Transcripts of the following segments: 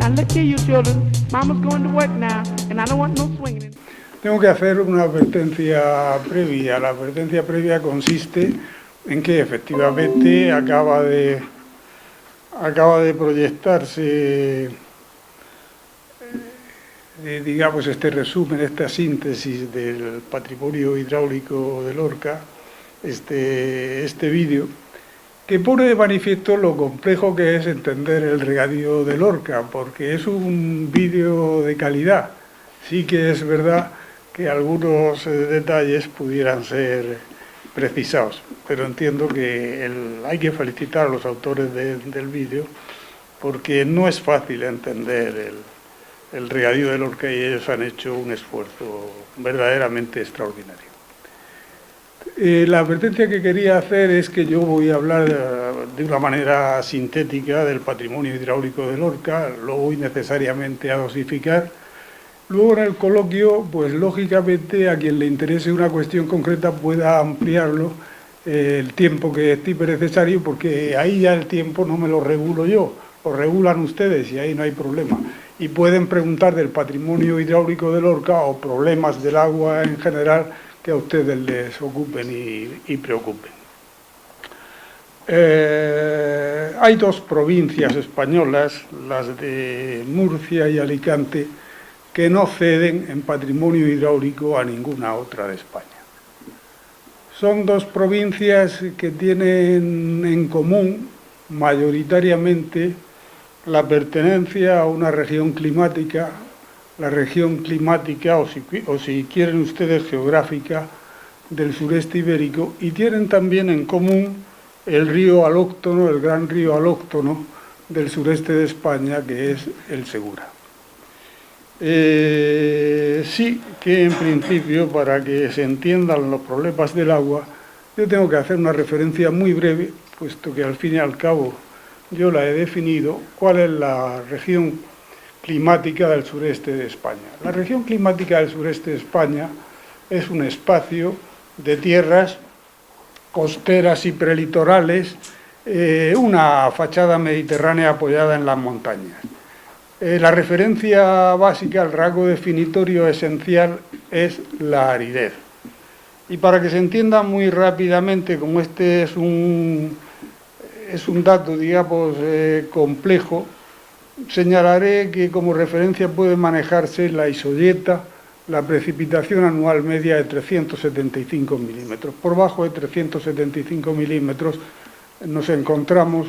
Now look here, you children. Mama's going to work now, and I don't want no swinging. Tengo que hacer una advertencia previa. La advertencia previa consiste en que efectivamente acaba de proyectarse, digamos, este resumen, esta síntesis del patrimonio hidráulico de Lorca, este vídeo, que pone de manifiesto lo complejo que es entender el regadío de Lorca, porque es un vídeo de calidad. Sí que es verdad que algunos detalles pudieran ser precisados, pero entiendo que hay que felicitar a los autores del vídeo, porque no es fácil entender el regadío de Lorca y ellos han hecho un esfuerzo verdaderamente extraordinario. La advertencia que quería hacer es que yo voy a hablar de una manera sintética del patrimonio hidráulico de Lorca, lo voy necesariamente a dosificar. Luego en el coloquio, pues lógicamente a quien le interese una cuestión concreta pueda ampliarlo el tiempo que estime necesario, porque ahí ya el tiempo no me lo regulo yo, lo regulan ustedes y ahí no hay problema. Y pueden preguntar del patrimonio hidráulico de Lorca o problemas del agua en general que a ustedes les ocupen y preocupen. Hay dos provincias españolas, las de Murcia y Alicante, que no ceden en patrimonio hidráulico a ninguna otra de España. Son dos provincias que tienen en común mayoritariamente la pertenencia a una región climática, la región climática, o si quieren ustedes geográfica, del sureste ibérico, y tienen también en común el río alóctono, el gran río alóctono del sureste de España, que es el Segura. Sí que en principio, para que se entiendan los problemas del agua, yo tengo que hacer una referencia muy breve, puesto que al fin y al cabo yo la he definido, cuál es la región climática del sureste de España. La región climática del sureste de España es un espacio de tierras costeras y prelitorales, una fachada mediterránea apoyada en las montañas. La referencia básica, el rasgo definitorio esencial es la aridez. Y para que se entienda muy rápidamente, como este es un dato, digamos, complejo, señalaré que como referencia puede manejarse la isoyeta, la precipitación anual media de 375 milímetros. Por bajo de 375 milímetros nos encontramos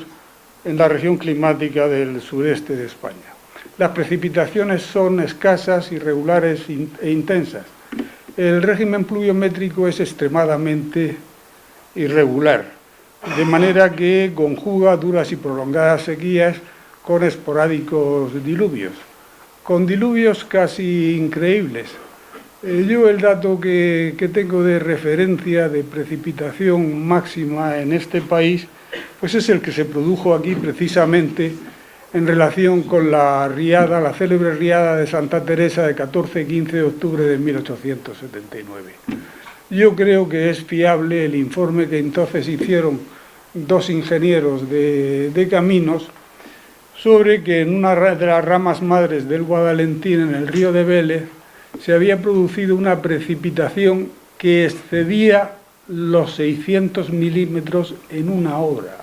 en la región climática del sureste de España. Las precipitaciones son escasas, irregulares e intensas. El régimen pluviométrico es extremadamente irregular, de manera que conjuga duras y prolongadas sequías con esporádicos diluvios, con diluvios casi increíbles. Yo el dato que tengo de referencia de precipitación máxima en este país, pues es el que se produjo aquí precisamente en relación con la riada, la célebre riada de Santa Teresa de 14 y 15 de octubre de 1879. Yo creo que es fiable el informe que entonces hicieron dos ingenieros de caminos sobre que en una de las ramas madres del Guadalentín, en el río de Vélez, se había producido una precipitación que excedía los 600 milímetros en una hora.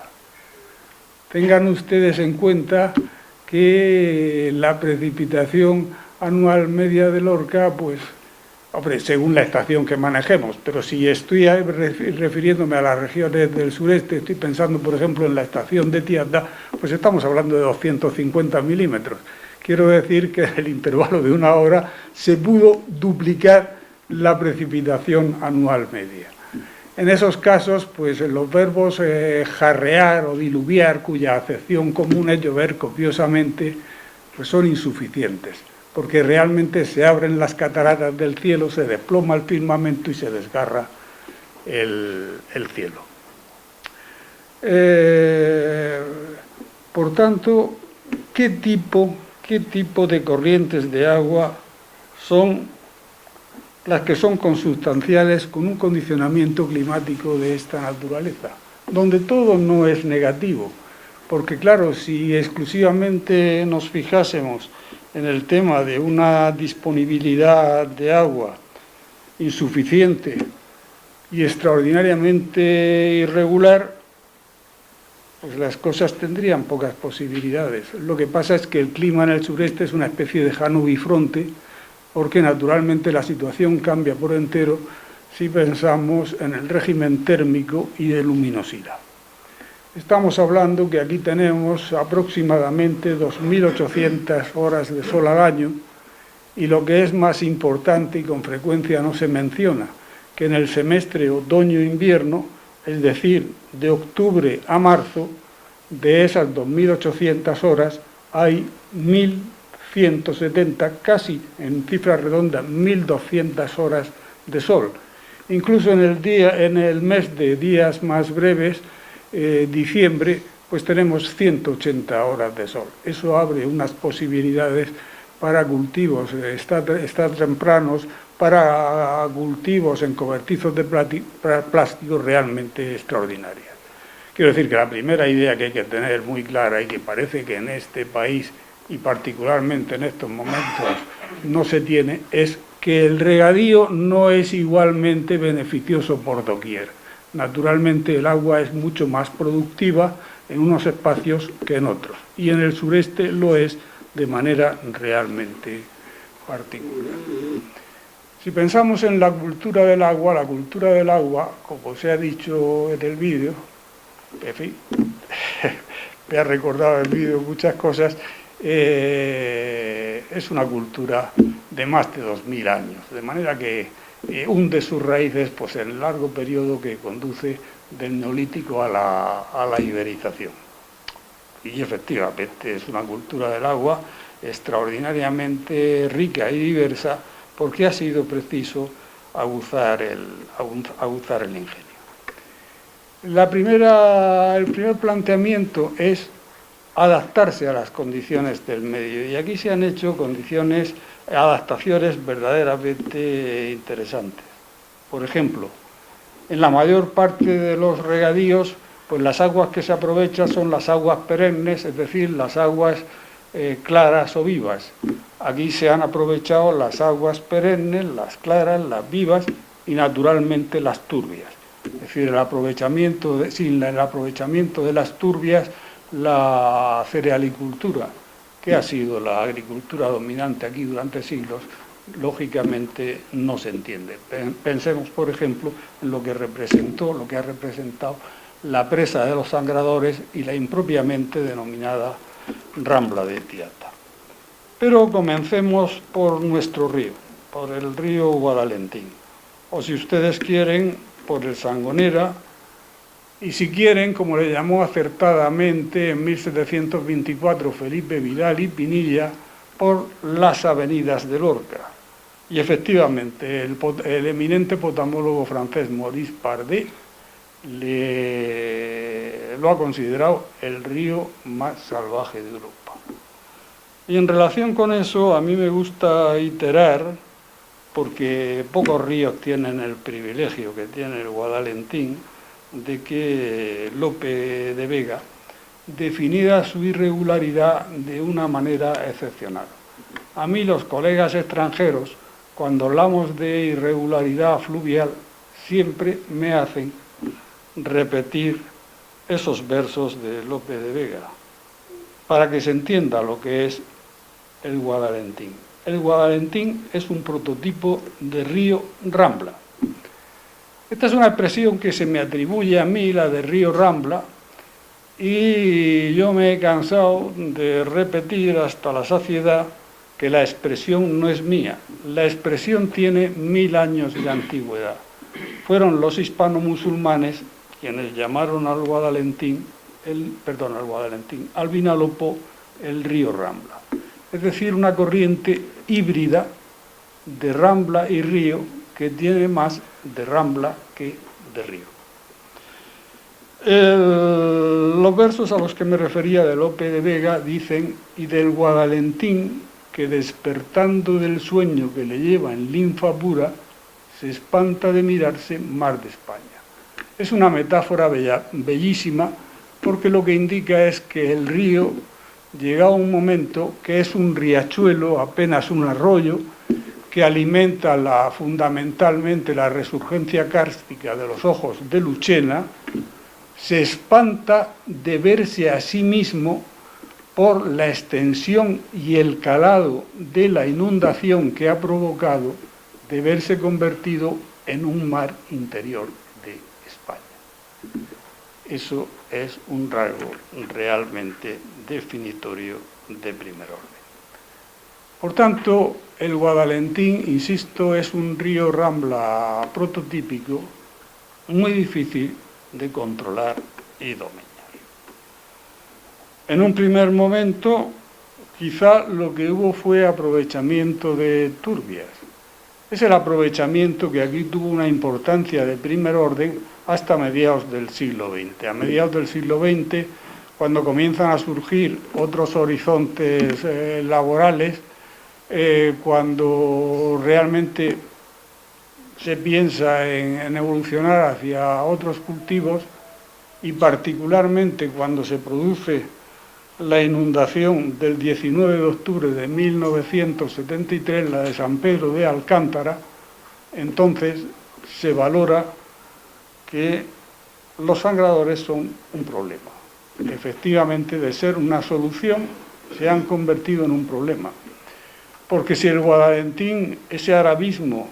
Tengan ustedes en cuenta que la precipitación anual media de Lorca, pues, hombre, según la estación que manejemos, pero si estoy refiriéndome a las regiones del sureste, estoy pensando, por ejemplo, en la estación de Tianda, pues estamos hablando de 250 milímetros. Quiero decir que en el intervalo de una hora se pudo duplicar la precipitación anual media. En esos casos, pues los verbos jarrear o diluviar, cuya acepción común es llover copiosamente, pues son insuficientes, porque realmente se abren las cataratas del cielo, se desploma el firmamento y se desgarra el cielo. Por tanto, ¿qué tipo de corrientes de agua son las que son consustanciales con un condicionamiento climático de esta naturaleza, donde todo no es negativo, porque claro, si exclusivamente nos fijásemos en el tema de una disponibilidad de agua insuficiente y extraordinariamente irregular, pues las cosas tendrían pocas posibilidades. Lo que pasa es que el clima en el sureste es una especie de jano bifronte, porque naturalmente la situación cambia por entero si pensamos en el régimen térmico y de luminosidad. Estamos hablando que aquí tenemos aproximadamente 2.800 horas de sol al año, y lo que es más importante y con frecuencia no se menciona, que en el semestre otoño-invierno, es decir, de octubre a marzo, de esas 2.800 horas hay 1.170, casi en cifras redondas, 1.200 horas de sol. Incluso en el mes de días más breves, diciembre, pues tenemos 180 horas de sol. Eso abre unas posibilidades para cultivos estar tempranos, para cultivos en cobertizos de plástico realmente extraordinarias. Quiero decir que la primera idea que hay que tener muy clara, y que parece que en este país y particularmente en estos momentos no se tiene, es que el regadío no es igualmente beneficioso por doquier. Naturalmente el agua es mucho más productiva en unos espacios que en otros, y en el sureste lo es de manera realmente particular. Si pensamos en la cultura del agua, como se ha dicho en el vídeo, en fin, me ha recordado el vídeo muchas cosas, es una cultura de más de 2.000 años, de manera que hunde sus raíces pues, en el largo periodo que conduce del Neolítico a la iberización. Y efectivamente es una cultura del agua extraordinariamente rica y diversa, porque ha sido preciso aguzar el ingenio. El primer planteamiento es adaptarse a las condiciones del medio, y aquí se han hecho adaptaciones verdaderamente interesantes. Por ejemplo, en la mayor parte de los regadíos, pues las aguas que se aprovechan son las aguas perennes, es decir, las aguas claras o vivas. Aquí se han aprovechado las aguas perennes, las claras, las vivas y naturalmente las turbias. Es decir, sin el aprovechamiento de las turbias, la cerealicultura, que ha sido la agricultura dominante aquí durante siglos, lógicamente no se entiende. Pensemos, por ejemplo, en lo que ha representado la presa de los Sangradores y la impropiamente denominada Rambla de Tiata. Pero comencemos por nuestro río, por el río Guadalentín, o si ustedes quieren, por el Sangonera, y si quieren, como le llamó acertadamente en 1724 Felipe Vidal y Pinilla, por las avenidas de Lorca. Y efectivamente, el eminente potamólogo francés Maurice Pardet lo ha considerado el río más salvaje de Europa. Y en relación con eso, a mí me gusta iterar, porque pocos ríos tienen el privilegio que tiene el Guadalentín, de que Lope de Vega definida su irregularidad de una manera excepcional. A mí los colegas extranjeros, cuando hablamos de irregularidad fluvial, siempre me hacen repetir esos versos de Lope de Vega, para que se entienda lo que es el Guadalentín. El Guadalentín es un prototipo de río Rambla. Esta es una expresión que se me atribuye a mí, la de río Rambla, y yo me he cansado de repetir hasta la saciedad que la expresión no es mía. La expresión tiene 1000 años de antigüedad. Fueron los hispano-musulmanes quienes llamaron al Vinalopó el río Rambla. Es decir, una corriente híbrida de Rambla y río que tiene más de Rambla que de río. Los versos a los que me refería de Lope de Vega dicen: y del Guadalentín, que despertando del sueño que le lleva en linfa pura, se espanta de mirarse mar de España. Es una metáfora bellísima porque lo que indica es que el río llega a un momento que es un riachuelo, apenas un arroyo, que alimenta fundamentalmente la resurgencia kárstica de los ojos de Lucena, se espanta de verse a sí mismo por la extensión y el calado de la inundación que ha provocado, de verse convertido en un mar interior de España. Eso es un rasgo realmente definitorio de primer orden. Por tanto, el Guadalentín, insisto, es un río rambla prototípico, muy difícil de controlar y dominar. En un primer momento, quizá lo que hubo fue aprovechamiento de turbias. Es el aprovechamiento que aquí tuvo una importancia de primer orden hasta mediados del siglo XX. A mediados del siglo XX, cuando comienzan a surgir otros horizontes laborales, cuando realmente se piensa en evolucionar hacia otros cultivos, y particularmente cuando se produce la inundación del 19 de octubre de 1973, la de San Pedro de Alcántara, entonces se valora que los sangradores son un problema. Efectivamente, de ser una solución, se han convertido en un problema. Porque si el Guadalentín, ese arabismo,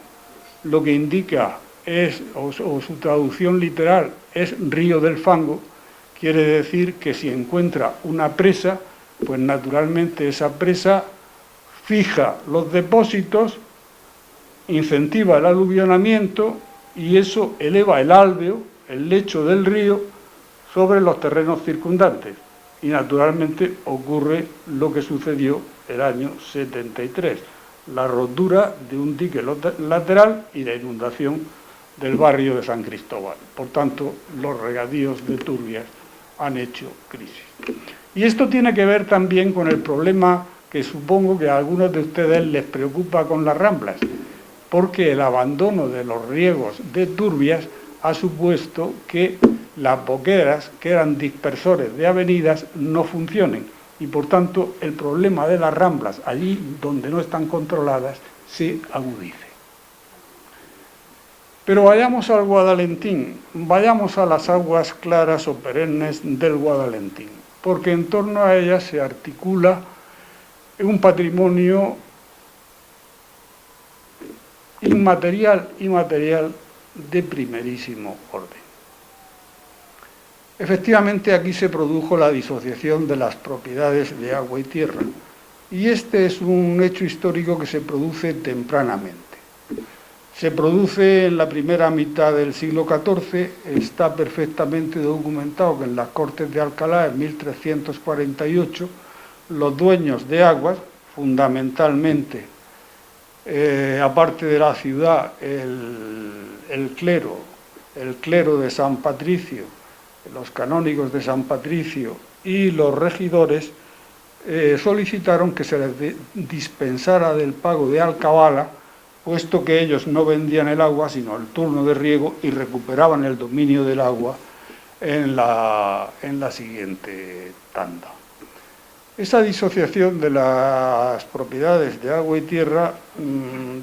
lo que indica es, o su traducción literal, es río del fango, quiere decir que si encuentra una presa, pues naturalmente esa presa fija los depósitos, incentiva el aluvionamiento y eso eleva el álveo, el lecho del río, sobre los terrenos circundantes. Y naturalmente ocurre lo que sucedió el año 73, la rotura de un dique lateral y la inundación del barrio de San Cristóbal. Por tanto, los regadíos de turbias han hecho crisis. Y esto tiene que ver también con el problema que supongo que a algunos de ustedes les preocupa con las ramblas, porque el abandono de los riegos de turbias ha supuesto que las boqueras, que eran dispersores de avenidas, no funcionen y por tanto el problema de las ramblas, allí donde no están controladas, se agudice. Pero vayamos al Guadalentín, vayamos a las aguas claras o perennes del Guadalentín, porque en torno a ellas se articula un patrimonio inmaterial y material de primerísimo orden. Efectivamente, aquí se produjo la disociación de las propiedades de agua y tierra, y este es un hecho histórico que se produce tempranamente. Se produce en la primera mitad del siglo XIV, está perfectamente documentado que en las Cortes de Alcalá, en 1348, los dueños de aguas, fundamentalmente, aparte de la ciudad, el clero de San Patricio, los canónigos de San Patricio y los regidores, solicitaron que se les dispensara del pago de alcabala, puesto que ellos no vendían el agua, sino el turno de riego, y recuperaban el dominio del agua en la siguiente tanda. Esa disociación de las propiedades de agua y tierra,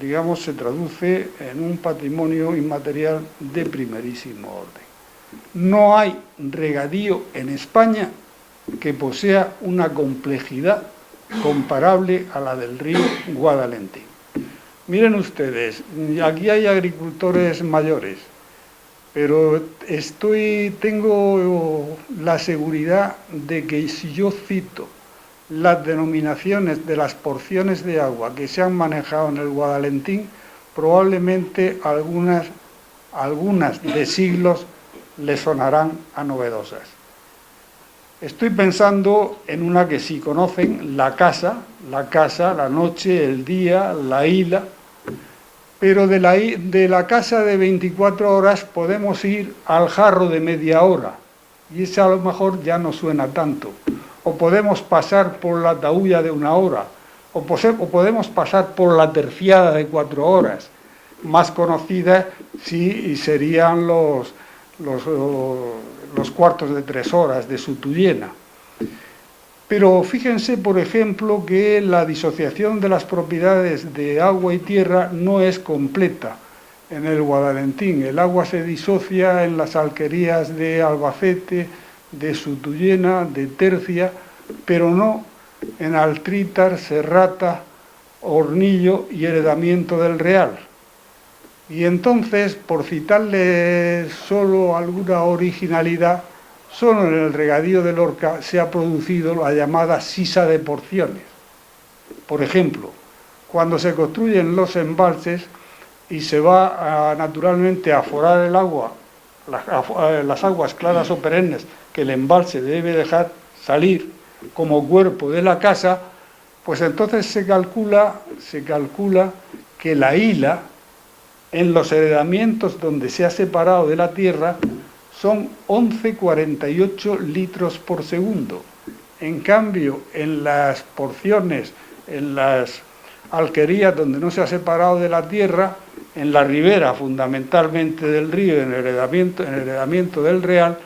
digamos, se traduce en un patrimonio inmaterial de primerísimo orden. No hay regadío en España que posea una complejidad comparable a la del río Guadalentín. Miren ustedes, aquí hay agricultores mayores, pero tengo la seguridad de que si yo cito las denominaciones de las porciones de agua que se han manejado en el Guadalentín, probablemente algunas de siglos les sonarán a novedosas. Estoy pensando en una que sí conocen, la casa, la noche, el día, la isla, pero de la casa de 24 horas podemos ir al jarro de media hora, y ese a lo mejor ya no suena tanto. O podemos pasar por la tahuya de 1 hora, o podemos pasar por la terciada de 4 horas, más conocida sí serían los cuartos de 3 horas de Sutuyena. Pero fíjense, por ejemplo, que la disociación de las propiedades de agua y tierra no es completa en el Guadalentín. El agua se disocia en las alquerías de Albacete, de Sutuyena, de Tercia, pero no en Altrítar, Serrata, Hornillo y Heredamiento del Real. Y entonces, por citarle solo alguna originalidad, solo en el regadío de Lorca se ha producido la llamada sisa de porciones. Por ejemplo, cuando se construyen los embalses y se va naturalmente a aforar el agua, las aguas claras o perennes que el embalse debe dejar salir como cuerpo de la casa, pues entonces se calcula que la hila en los heredamientos donde se ha separado de la tierra son 11,48 litros por segundo. En cambio, en las porciones, en las alquerías donde no se ha separado de la tierra, en la ribera fundamentalmente del río, en el heredamiento del Real,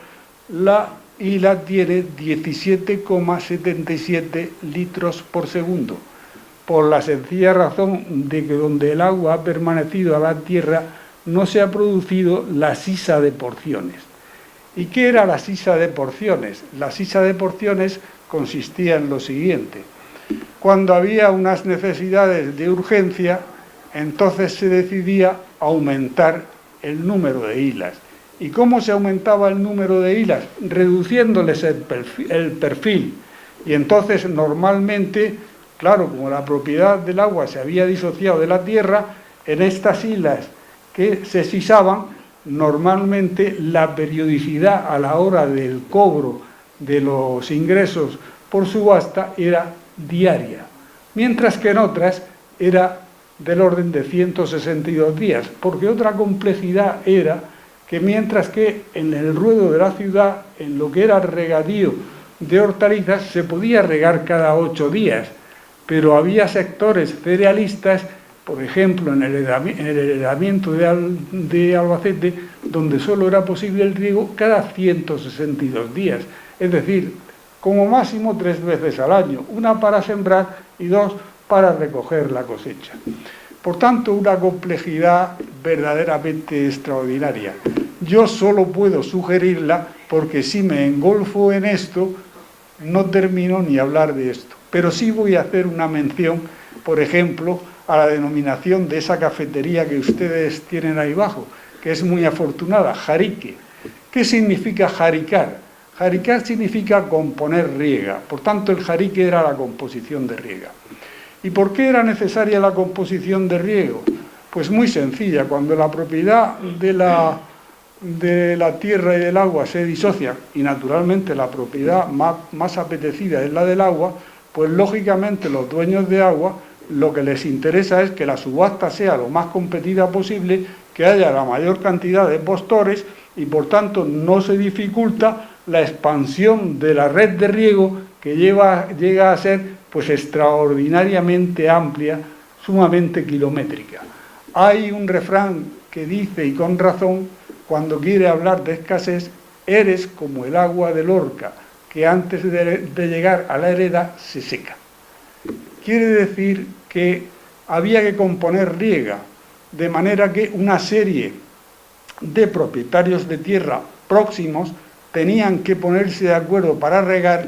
la hila tiene 17,77 litros por segundo, por la sencilla razón de que donde el agua ha permanecido a la tierra no se ha producido la sisa de porciones. ¿Y qué era la sisa de porciones? La sisa de porciones consistía en lo siguiente: cuando había unas necesidades de urgencia, entonces se decidía aumentar el número de hilas. ¿Y cómo se aumentaba el número de hilas? Reduciéndoles el perfil. Y entonces normalmente, claro, como la propiedad del agua se había disociado de la tierra, en estas hilas que se sisaban, normalmente la periodicidad a la hora del cobro de los ingresos por subasta era diaria, mientras que en otras era del orden de 162 días, porque otra complejidad era que mientras que en el ruedo de la ciudad, en lo que era regadío de hortalizas, se podía regar cada 8 días, pero había sectores cerealistas, por ejemplo, en el heredamiento de Albacete, donde solo era posible el riego cada 162 días, es decir, como máximo 3 veces al año, una para sembrar y 2 para recoger la cosecha. Por tanto, una complejidad verdaderamente extraordinaria. Yo solo puedo sugerirla porque si me engolfo en esto, no termino ni hablar de esto. Pero sí voy a hacer una mención, por ejemplo, a la denominación de esa cafetería que ustedes tienen ahí abajo, que es muy afortunada, jarique. ¿Qué significa jaricar? Jaricar significa componer riega, por tanto el jarique era la composición de riega. ¿Y por qué era necesaria la composición de riego? Pues muy sencilla, cuando la propiedad de la tierra y del agua se disocia, y naturalmente la propiedad más apetecida es la del agua, pues lógicamente los dueños de agua lo que les interesa es que la subasta sea lo más competida posible, que haya la mayor cantidad de postores y por tanto no se dificulta la expansión de la red de riego que llega a ser pues extraordinariamente amplia, sumamente kilométrica. Hay un refrán que dice, y con razón, cuando quiere hablar de escasez, eres como el agua de Lorca, que antes de llegar a la hereda se seca. Quiere decir que había que componer riega, de manera que una serie de propietarios de tierra próximos tenían que ponerse de acuerdo para regar,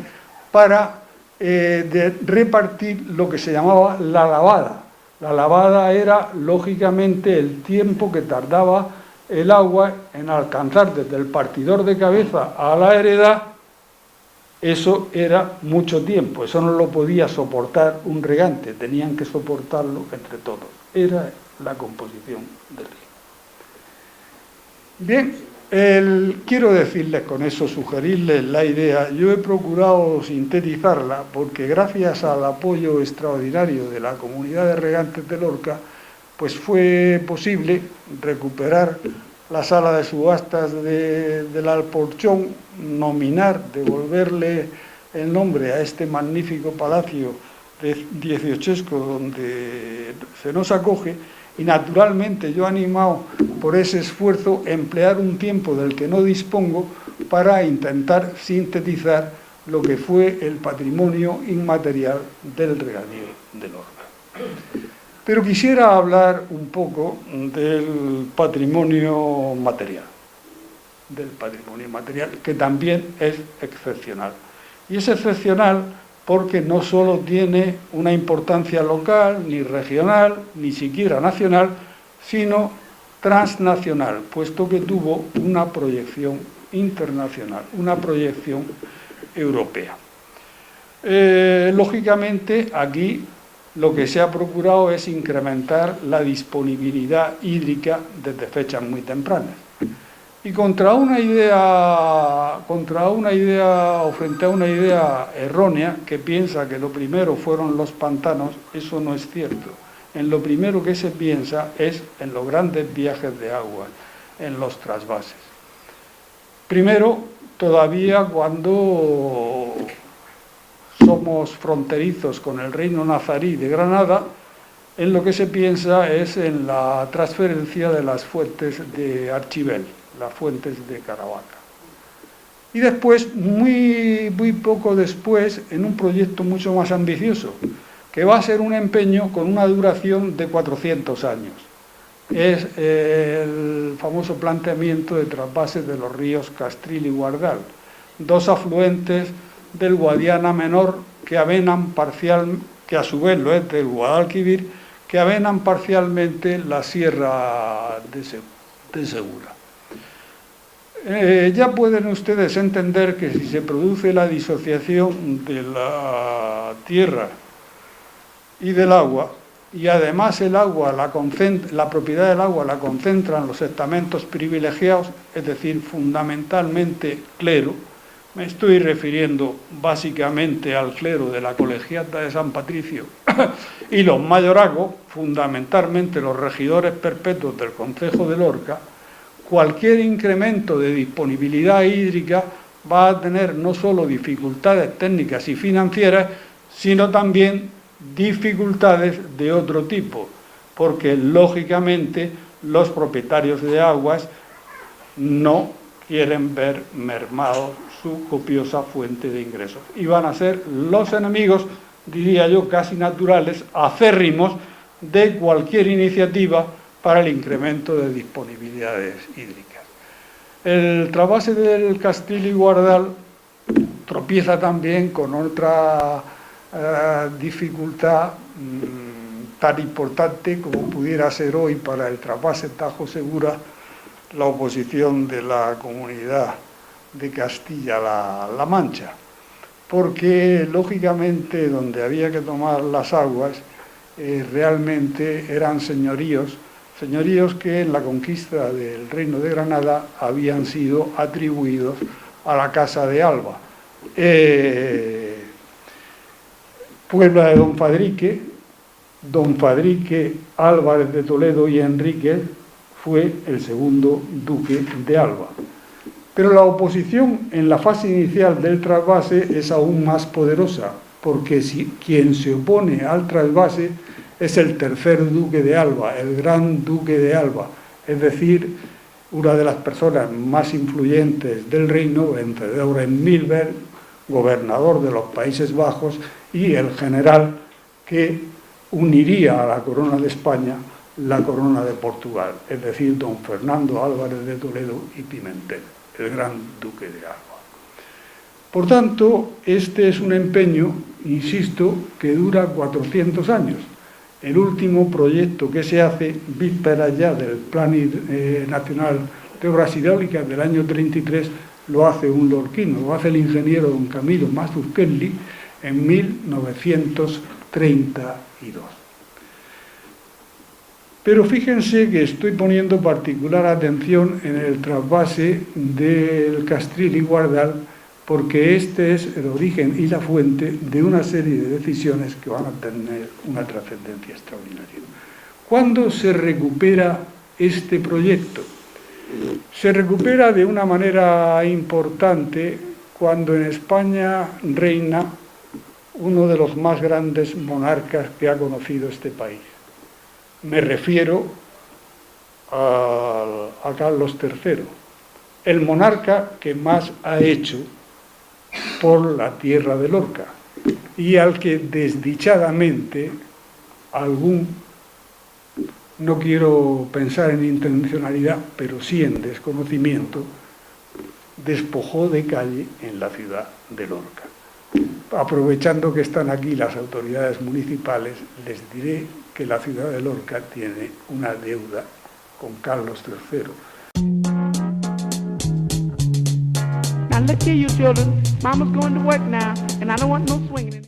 para repartir lo que se llamaba la lavada. La lavada era, lógicamente, el tiempo que tardaba el agua en alcanzar desde el partidor de cabeza a la hereda. Eso era mucho tiempo, eso no lo podía soportar un regante, tenían que soportarlo entre todos. Era la composición del río. Bien, quiero decirles con eso, sugerirles la idea. Yo he procurado sintetizarla porque gracias al apoyo extraordinario de la comunidad de regantes de Lorca, pues fue posible recuperar la sala de subastas del Alporchón, nominar, devolverle el nombre a este magnífico palacio dieciochesco donde se nos acoge, y naturalmente yo animado por ese esfuerzo, emplear un tiempo del que no dispongo para intentar sintetizar lo que fue el patrimonio inmaterial del regadío de Lorca. Pero quisiera hablar un poco del patrimonio material, que también es excepcional. Y es excepcional porque no solo tiene una importancia local, ni regional, ni siquiera nacional, sino transnacional, puesto que tuvo una proyección internacional, una proyección europea. Lógicamente, aquí lo que se ha procurado es incrementar la disponibilidad hídrica desde fechas muy tempranas. Y contra una idea o frente a una idea errónea que piensa que lo primero fueron los pantanos, eso no es cierto. En lo primero que se piensa es en los grandes viajes de agua, en los trasvases. Primero, todavía cuando somos fronterizos con el reino nazarí de Granada, en lo que se piensa es en la transferencia de las fuentes de Archibel, las fuentes de Caravaca. Y después, muy poco después, en un proyecto mucho más ambicioso, que va a ser un empeño con una duración de 400 años. Es el famoso planteamiento de trasvases de los ríos Castril y Guardal, dos afluentes del Guadiana Menor que avenan que a su vez lo es del Guadalquivir, que avenan parcialmente la sierra de Segura. Ya pueden ustedes entender que si se produce la disociación de la tierra y del agua, y además el agua, la propiedad del agua la concentran los estamentos privilegiados, es decir, fundamentalmente clero. Me estoy refiriendo básicamente al clero de la Colegiata de San Patricio y los mayorazgos, fundamentalmente los regidores perpetuos del concejo de Lorca. Cualquier incremento de disponibilidad hídrica va a tener no solo dificultades técnicas y financieras, sino también dificultades de otro tipo, porque lógicamente los propietarios de aguas no quieren ver mermado su copiosa fuente de ingresos. Y van a ser los enemigos, diría yo, casi naturales, acérrimos de cualquier iniciativa para el incremento de disponibilidades hídricas. El trasvase del Castril y Guardal tropieza también con otra dificultad tan importante como pudiera ser hoy para el trasvase Tajo-Segura la oposición de la comunidad de Castilla-La Mancha, porque lógicamente donde había que tomar las aguas realmente eran señoríos que en la conquista del Reino de Granada habían sido atribuidos a la Casa de Alba. Puebla de Don Fadrique Álvarez de Toledo y Enríquez fue el segundo duque de Alba. Pero la oposición en la fase inicial del trasvase es aún más poderosa, porque quien se opone al trasvase es el tercer duque de Alba, el gran duque de Alba, es decir, una de las personas más influyentes del reino, vencedor en Milberg, gobernador de los Países Bajos, y el general que uniría a la corona de España la corona de Portugal, es decir, don Fernando Álvarez de Toledo y Pimentel, el gran duque de Alba. Por tanto, este es un empeño, insisto, que dura 400 años. El último proyecto que se hace, vísperas ya del Plan Nacional de Obras Hidráulicas del año 33, lo hace un lorquino, lo hace el ingeniero don Camilo Mazzucchelli en 1932. Pero fíjense que estoy poniendo particular atención en el trasvase del Castril y Guardal, porque este es el origen y la fuente de una serie de decisiones que van a tener una trascendencia extraordinaria. ¿Cuándo se recupera este proyecto? Se recupera de una manera importante cuando en España reina uno de los más grandes monarcas que ha conocido este país. Me refiero a Carlos III, el monarca que más ha hecho por la tierra de Lorca y al que desdichadamente algún, no quiero pensar en intencionalidad, pero sí en desconocimiento, despojó de calle en la ciudad de Lorca. Aprovechando que están aquí las autoridades municipales, les diré que la ciudad de Lorca tiene una deuda con Carlos III. Now look here, you children. Mama's going to work now, and I don't want no swinging.